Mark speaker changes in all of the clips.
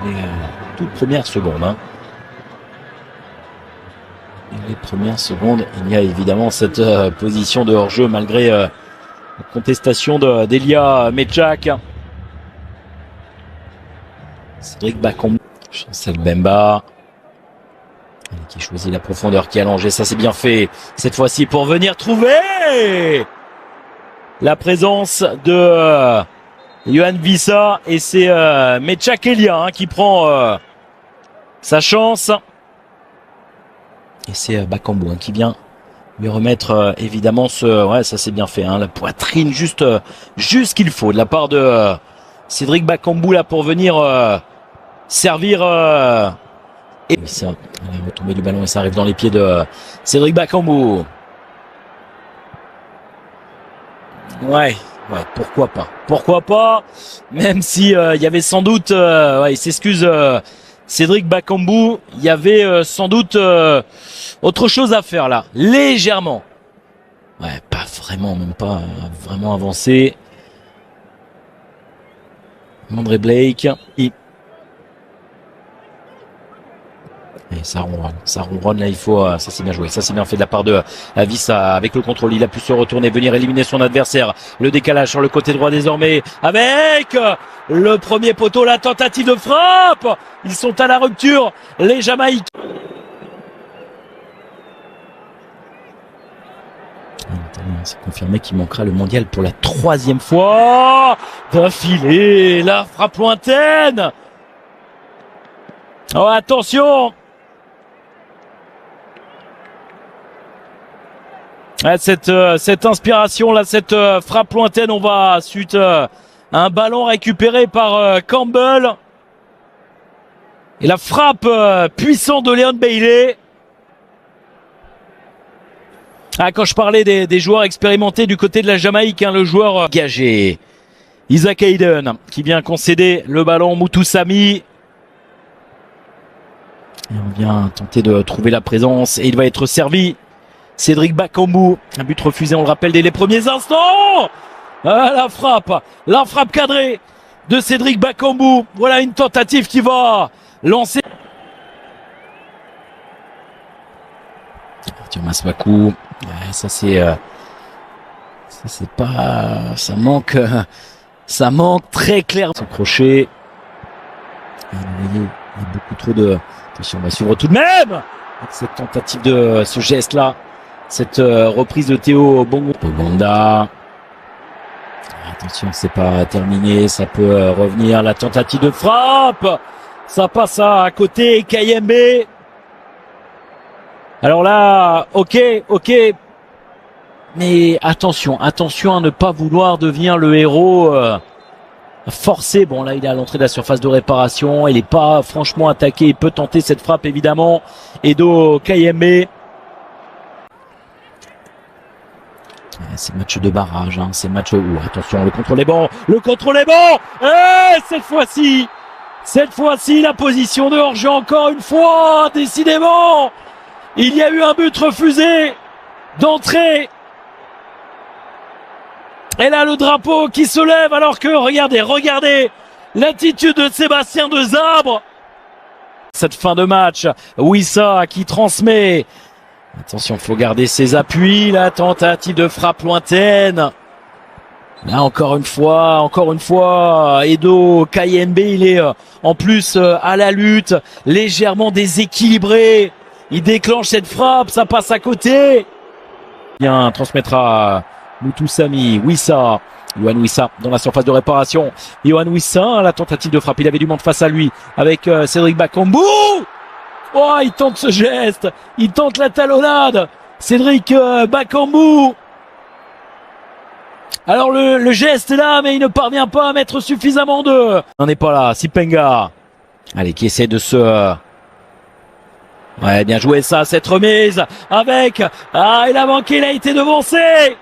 Speaker 1: Les toutes premières secondes. Hein. Les premières secondes, il y a évidemment cette position de hors-jeu malgré la contestation d'Elia Mechak. Cédric Bakambu, Chancel Bemba qui choisit la profondeur, qui est allongée, ça c'est bien fait cette fois-ci pour venir trouver la présence de Yohan Wissa et c'est Mechak Elia qui prend sa chance et c'est Bakambu qui vient lui remettre évidemment ouais, ça c'est bien fait, la poitrine juste qu'il faut de la part de Cédric Bakambu là pour venir servir et ça, la retombée du ballon et ça arrive dans les pieds de Cédric Bakambu. Ouais, pourquoi pas, même si il y avait sans doute, il s'excuse Cédric Bakambu, il y avait sans doute autre chose à faire là, légèrement. Ouais, pas vraiment, même pas vraiment avancé. André Blake, et ça ronronne là, il faut, ça c'est bien joué, ça c'est bien fait de la part de Wissa avec le contrôle, il a pu se retourner, venir éliminer son adversaire, le décalage sur le côté droit désormais, avec le premier poteau, la tentative de frappe, ils sont à la rupture, les Jamaïcains. C'est confirmé qu'il manquera le mondial pour la 3e fois d'affilée, la frappe lointaine. Oh attention, cette inspiration là, cette frappe lointaine, on va suite un ballon récupéré par Campbell et la frappe puissante de Leon Bailey. Quand je parlais des joueurs expérimentés du côté de la Jamaïque, le joueur engagé Isaac Hayden qui vient concéder le ballon, Moutoussamy. Et on vient tenter de trouver la présence et il va être servi. Cédric Bakambu, un but refusé, on le rappelle dès les premiers instants. La frappe cadrée de Cédric Bakambu. Voilà une tentative qui va lancer. Arthur Maswaku, ouais, ça manque très clair. Son crochet. Il y a beaucoup trop de. Attention, on va suivre tout de même cette tentative de ce geste-là, cette reprise de Théo Bongonda. Attention, c'est pas terminé, ça peut revenir. La tentative de frappe, ça passe à côté. Kayembe. Alors là, ok, mais attention à ne pas vouloir devenir le héros. Forcé, bon là il est à l'entrée de la surface de réparation, il n'est pas franchement attaqué, il peut tenter cette frappe évidemment. Edo Kayembe. C'est match de barrage, c'est match où attention, le contrôle est bon, et cette fois-ci la position de hors-jeu encore une fois, décidément il y a eu un but refusé d'entrée. Et là, le drapeau qui se lève alors que, regardez l'attitude de Sébastien Desabre. Cette fin de match, Wissa qui transmet. Attention, faut garder ses appuis. La tentative de frappe lointaine. Là, encore une fois, Edo Kayembe, il est en plus à la lutte, légèrement déséquilibré. Il déclenche cette frappe, ça passe à côté. Bien, transmettra Moutoussamy, Wissa, Yohan Wissa dans la surface de réparation. Yohan Wissa, la tentative de frappe, il avait du monde face à lui avec Cédric Bakambu. Oh, il tente ce geste, il tente la talonnade. Cédric Bakambu. Alors le geste est là, mais il ne parvient pas à mettre suffisamment de. On n'est pas là, Sipenga. Allez, qui essaie de se. Ouais, bien joué ça, cette remise avec. Il a manqué, il a été devancé.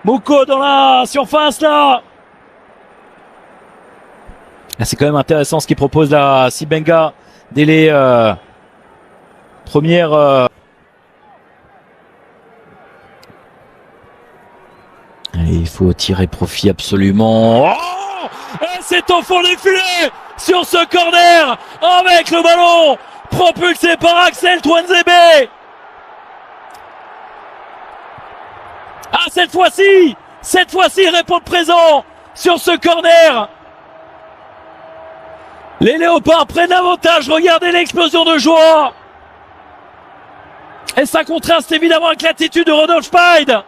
Speaker 1: Moko dans la surface là. C'est quand même intéressant ce qu'il propose là, Sipenga dès les premières. Il faut tirer profit absolument. Oh, et c'est au fond des filets sur ce corner avec le ballon propulsé par Axel Tuanzebe. Ah, cette fois-ci, il répond présent sur ce corner. Les Léopards prennent l'avantage. Regardez l'explosion de joie. Et ça contraste évidemment avec l'attitude de Rodolphe Pide.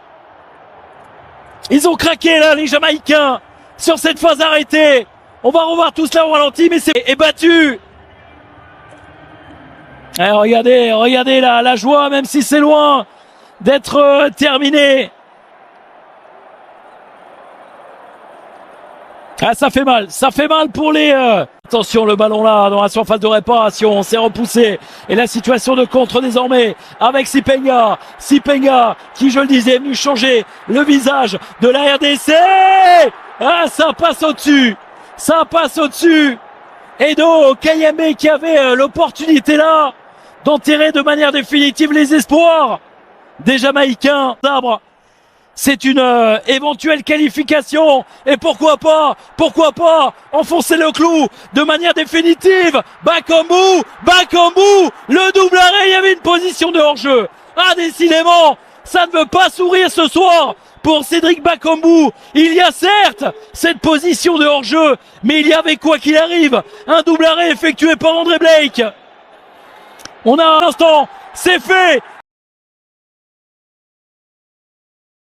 Speaker 1: Ils ont craqué là, les Jamaïcains, sur cette phase arrêtée. On va revoir tout cela au ralenti, mais c'est battu. Et regardez la joie, même si c'est loin d'être terminé. Ah, ça fait mal pour les... Attention, le ballon là, dans la surface de réparation, c'est repoussé. Et la situation de contre désormais, avec Sipenga, qui, je le disais, est venu changer le visage de la RDC. Ah, ça passe au-dessus. Edo Kayembe qui avait l'opportunité là, d'enterrer de manière définitive les espoirs des Jamaïcains. C'est une éventuelle qualification et pourquoi pas enfoncer le clou de manière définitive. Bakambu, le double arrêt, il y avait une position de hors-jeu. Ah, décidément, ça ne veut pas sourire ce soir pour Cédric Bakambu. Il y a certes cette position de hors-jeu, mais il y avait quoi qu'il arrive un double arrêt effectué par André Blake. On a un instant, c'est fait,